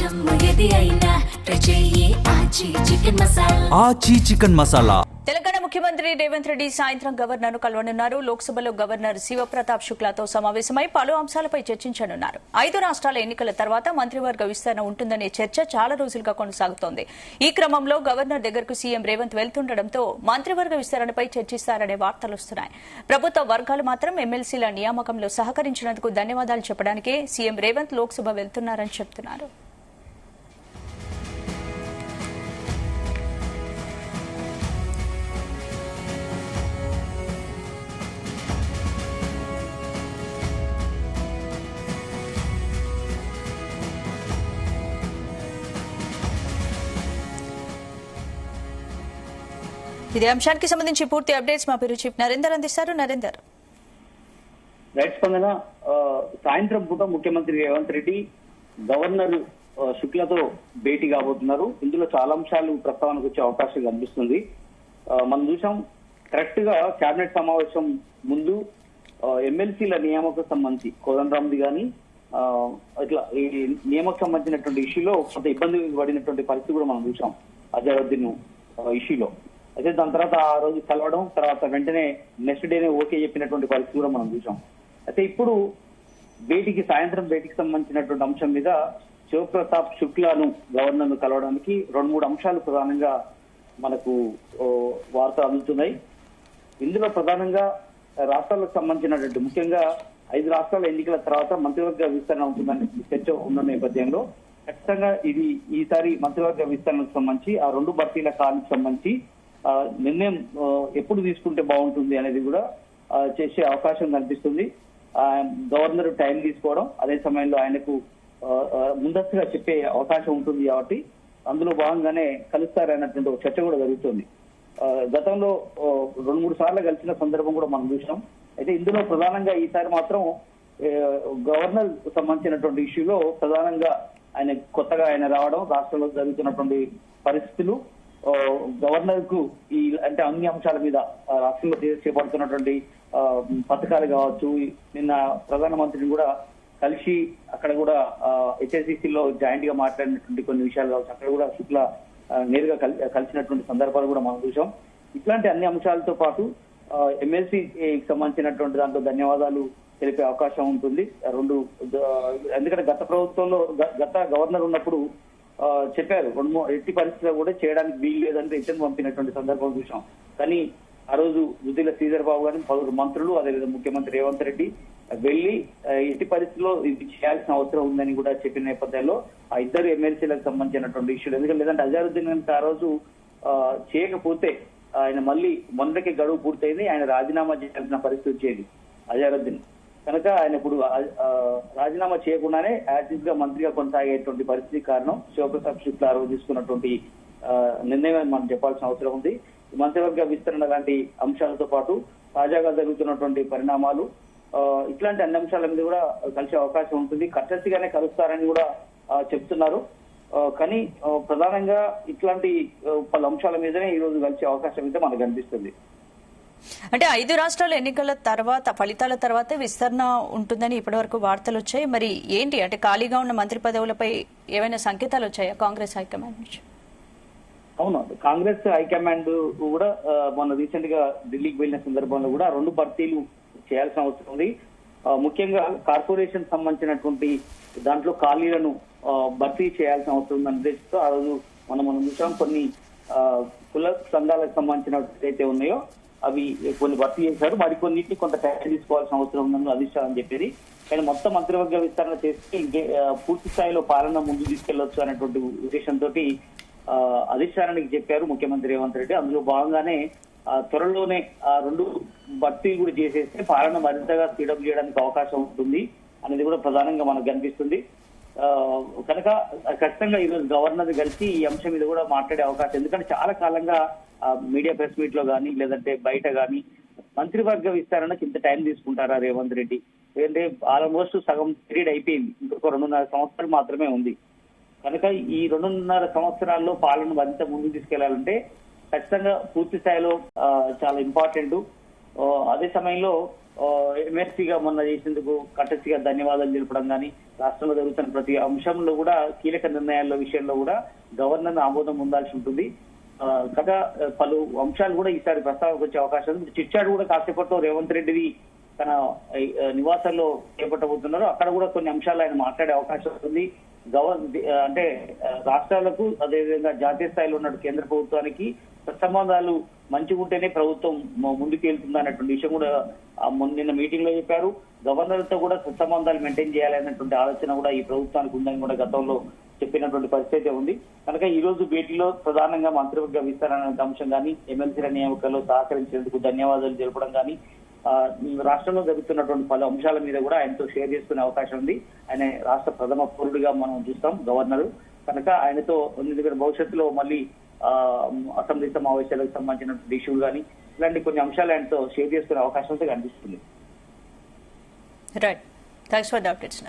ఆచి చికెన్ మసాలా. తెలంగాణ ముఖ్యమంత్రి రేవంత్ రెడ్డి సాయంత్రం గవర్నర్ ను కలవనున్నారు. లోక్సభలో గవర్నర్ శివప్రతాప్ శుక్లాతో సమావేశమై పలు అంశాలపై చర్చించనున్నారు. 5 రాష్ట్రాల ఎన్నికల తర్వాత మంత్రివర్గ విస్తరణ ఉంటుందనే చర్చ చాలా రోజులుగా కొనసాగుతోంది. ఈ క్రమంలో గవర్నర్ దగ్గరకు సీఎం రేవంత్ వెళ్తుండటంతో మంత్రివర్గ విస్తరణపై చర్చిస్తారనే వార్తలు వస్తున్నాయి. ప్రభుత్వ వర్గాలు మాత్రం ఎమ్మెల్సీల నియామకంలో సహకరించినందుకు ధన్యవాదాలు చెప్పడానికే సీఎం రేవంత్ లోక్సభ వెళ్తున్నారని చెబుతున్నారు. ఇదే అంశానికి సంబంధించి పూర్తి అప్డేట్స్ మా పేరు చీఫ్ నరేందర్ అందిస్తారు. నరేందర్, రైట్ స్పందన. సాయంత్రం పూట ముఖ్యమంత్రి రేవంత్ రెడ్డి గవర్నర్ శుక్లతో భేటీ కాబోతున్నారు. ఇందులో చాలా అంశాలు ప్రస్తావనకు వచ్చే అవకాశం కనిపిస్తుంది. మనం చూసాం కరెక్ట్ గా కేబినెట్ సమావేశం ముందు ఎమ్మెల్సీల నియామకం సంబంధించి కోదండరామ్ది కానీ ఇట్లా ఈ నియామకం సంబంధించినటువంటి ఇష్యూలో కొంత ఇబ్బంది పడినటువంటి పరిస్థితి కూడా మనం చూసాం అజరుద్దీన్ ఇష్యూలో. అయితే దాని తర్వాత ఆ రోజు కలవడం, తర్వాత వెంటనే నెక్స్ట్ డేనే ఓకే చెప్పినటువంటి పరిస్థితి కూడా మనం చూసాం. అయితే ఇప్పుడు సాయంత్రం భేటీకి సంబంధించినటువంటి అంశం మీద శివప్రతాప్ శుక్లాను గవర్నర్ ను కలవడానికి 2-3 అంశాలు ప్రధానంగా మనకు వార్తలు అందుతున్నాయి. ఇందులో ప్రధానంగా రాష్ట్రాలకు సంబంధించినటువంటి ముఖ్యంగా 5 రాష్ట్రాల ఎన్నికల తర్వాత మంత్రివర్గ విస్తరణ ఉంటుందని చర్చ ఉన్న నేపథ్యంలో ఖచ్చితంగా ఇది ఈసారి మంత్రివర్గ విస్తరణకు సంబంధించి ఆ 2 భర్తీల కాలానికి సంబంధించి నిర్ణయం ఎప్పుడు తీసుకుంటే బాగుంటుంది అనేది కూడా చేసే అవకాశం కనిపిస్తుంది. గవర్నర్ టైం తీసుకోవడం, అదే సమయంలో ఆయనకు ముందస్తుగా చెప్పే అవకాశం ఉంటుంది కాబట్టి అందులో భాగంగానే కలుస్తారన్నటువంటి చర్చ కూడా జరుగుతుంది. గతంలో 2-3 సార్లు కలిసిన సందర్భం కూడా మనం చూసాం. అయితే ఇందులో ప్రధానంగా ఈసారి మాత్రం గవర్నర్ సంబంధించినటువంటి ఇష్యూలో ప్రధానంగా కొత్తగా ఆయన రావడం, రాష్ట్రంలో జరుగుతున్నటువంటి పరిస్థితులు, గవర్నర్ కు అంటే అన్ని అంశాల మీద రాష్ట్రంలో చేపడుతున్నటువంటి పథకాలు కావచ్చు, నిన్న ప్రధానమంత్రిని కూడా కలిసి అక్కడ కూడా హెచ్ఎస్సిసిలో జాయింట్ గా మాట్లాడినటువంటి కొన్ని విషయాలు కావచ్చు, అక్కడ కూడా శుక్ల నేరుగా కలిసినటువంటి సందర్భాలు కూడా మనం చూసాం. ఇట్లాంటి అన్ని అంశాలతో పాటు ఎమ్మెల్సీకి సంబంధించినటువంటి దాంట్లో ధన్యవాదాలు తెలిపే అవకాశం ఉంటుంది. ఎందుకంటే గత ప్రభుత్వంలో గత గవర్నర్ ఉన్నప్పుడు చెప్పారు ఎట్టి పరిస్థితుల్లో కూడా చేయడానికి వీలు లేదని రిటర్న్ పంపినటువంటి సందర్భం చూసాం. కానీ ఆ రోజు దుద్దిల శ్రీధర్ బాబు గారిని 10 మంత్రులు, అదేవిధంగా ముఖ్యమంత్రి రేవంత్ రెడ్డి వెళ్లి ఎట్టి పరిస్థితుల్లో ఇది చేయాల్సిన అవసరం ఉందని కూడా చెప్పిన నేపథ్యంలో ఆ 2 ఎమ్మెల్సీలకు సంబంధించినటువంటి ఇష్యూలు, ఎందుకంటే లేదంటే అజరుద్దీన్ కనుక ఆ రోజు చేయకపోతే ఆయన మళ్ళీ మొన్నటికి గడువు పూర్తయింది, ఆయన రాజీనామా చేయాల్సిన పరిస్థితి వచ్చేది అజరుద్దీన్. కనుక ఆయన ఇప్పుడు రాజీనామా చేయకుండానే యాజిస్ గా మంత్రిగా కొనసాగేటువంటి పరిస్థితి కారణం శివప్రతాప్ శుక్లా ఆ రోజు తీసుకున్నటువంటి నిర్ణయం మనం చెప్పాల్సిన అవసరం ఉంది. మంత్రివర్గ విస్తరణ లాంటి అంశాలతో పాటు తాజాగా జరుగుతున్నటువంటి పరిణామాలు, ఇట్లాంటి అన్ని అంశాల మీద కూడా కలిసే అవకాశం ఉంటుంది. కట్టసిగానే కలుస్తారని కూడా చెప్తున్నారు. కానీ ప్రధానంగా ఇట్లాంటి పలు అంశాల మీదనే ఈ రోజు కలిసే అవకాశం అయితే మనకు కనిపిస్తుంది. అంటే 5 రాష్ట్రాల ఎన్నికల తర్వాత ఫలితాల తర్వాత విస్తరణ ఉంటుందని ఇప్పటివరకు వార్తలు వచ్చాయి. మరి ఏంటి అంటే ఖాళీగా ఉన్న మంత్రి పదవులపై ఏమైనా సంకేతాలు వచ్చాయా కాంగ్రెస్ హైకమాండ్ నుంచి? అవును, కాంగ్రెస్ హైకమాండ్ కూడా మొన్న రీసెంట్ గా ఢిల్లీకి వెళ్ళిన సందర్భంలో కూడా 2 భర్తీలు చేయాల్సిన అవసరం ఉంది. ముఖ్యంగా కార్పొరేషన్ సంబంధించినటువంటి దాంట్లో ఖాళీలను భర్తీ చేయాల్సిన అవసరం ఉందని ఉద్దేశంతో ఆ రోజు మనం చూసాం. కొన్ని కుల సంఘాలకు సంబంధించిన ఏదైతే ఉన్నాయో అవి కొన్ని భర్తీ చేశారు, మరికొన్నిటిని కొంత టైం తీసుకోవాల్సిన అవసరం ఉందని అధిష్టానం చెప్పేది. కానీ మొత్తం మంత్రివర్గ విస్తరణ చేస్తే పూర్తి స్థాయిలో పాలన ముందు తీసుకెళ్లొచ్చు అనేటువంటి ఉద్దేశంతో అధిష్టానానికి చెప్పారు ముఖ్యమంత్రి రేవంత్ రెడ్డి. అందులో భాగంగానే త్వరలోనే ఆ 2 భర్తీలు కూడా చేసేస్తే పాలన మరింతగా స్పీడప్ చేయడానికి అవకాశం ఉంటుంది అనేది కూడా ప్రధానంగా మనకు కనిపిస్తుంది. కనుక ఖచ్చితంగా ఈరోజు గవర్నర్ కలిసి ఈ అంశం మీద కూడా మాట్లాడే అవకాశం, ఎందుకంటే చాలా కాలంగా మీడియా ప్రెస్ మీట్ లో కానీ లేదంటే బయట కానీ మంత్రివర్గ విస్తరణకు ఇంత టైం తీసుకుంటారా రేవంత్ రెడ్డి? ఏంటంటే ఆల్మోస్ట్ సగం పీరియడ్ అయిపోయింది, ఇంకొక 2.5 సంవత్సరాలు మాత్రమే ఉంది. కనుక ఈ 2.5 సంవత్సరాల్లో పాలన మరింత ముందుకు తీసుకెళ్లాలంటే ఖచ్చితంగా పూర్తి స్థాయిలో చాలా ఇంపార్టెంట్. అదే సమయంలో ఎమ్మెల్సీగా మొన్న చేసేందుకు కట్టసిగా ధన్యవాదాలు తెలపడం కానీ, రాష్ట్రంలో జరుగుతున్న ప్రతి అంశంలో కూడా కీలక నిర్ణయాల విషయంలో కూడా గవర్నర్ ఆమోదం పొందాల్సి ఉంటుంది. కాగా పలు అంశాలు కూడా ఈసారి ప్రస్తావనకు వచ్చే అవకాశం ఉంది. చిట్చాడు కూడా కాసేపట్లో రేవంత్ రెడ్డిది తన నివాసంలో చేపట్టబోతున్నారు. అక్కడ కూడా కొన్ని అంశాలు ఆయన మాట్లాడే అవకాశం ఉంది. అంటే రాష్ట్రాలకు అదేవిధంగా జాతీయ స్థాయిలో ఉన్న కేంద్ర ప్రభుత్వానికి సత్సంబంధాలు మంచిగా ఉంటేనే ప్రభుత్వం ముందుకు వెళ్తుంది అన్నటువంటి విషయం కూడా నిన్న మీటింగ్ లో చెప్పారు. గవర్నర్ తో కూడా సత్సంబంధాలు మెయింటైన్ చేయాలనేటువంటి ఆలోచన కూడా ఈ ప్రభుత్వానికి ఉందని కూడా గతంలో చెప్పినటువంటి పరిస్థితి ఉంది. కనుక ఈ రోజు భేటీలో ప్రధానంగా మంత్రివర్గ విస్తరణ అంశం కానీ, ఎమ్మెల్సీల నియామకాల్లో సహకరించేందుకు ధన్యవాదాలు తెలపడం కానీ, రాష్ట్రంలో జరుగుతున్నటువంటి పలు అంశాల మీద కూడా ఆయనతో షేర్ చేసుకునే అవకాశం ఉంది. ఆయన రాష్ట్ర ప్రథమ పౌరుడిగా మనం చూస్తాం గవర్నర్. కనుక ఆయనతో భవిష్యత్తులో మళ్ళీ అసెంబ్లీ సమావేశాలకు సంబంధించిన ఇష్యూలు కానీ ఇలాంటి కొన్ని అంశాలు ఆయనతో షేర్ చేసుకునే అవకాశం అయితే కనిపిస్తుంది. Right, thanks for the updates.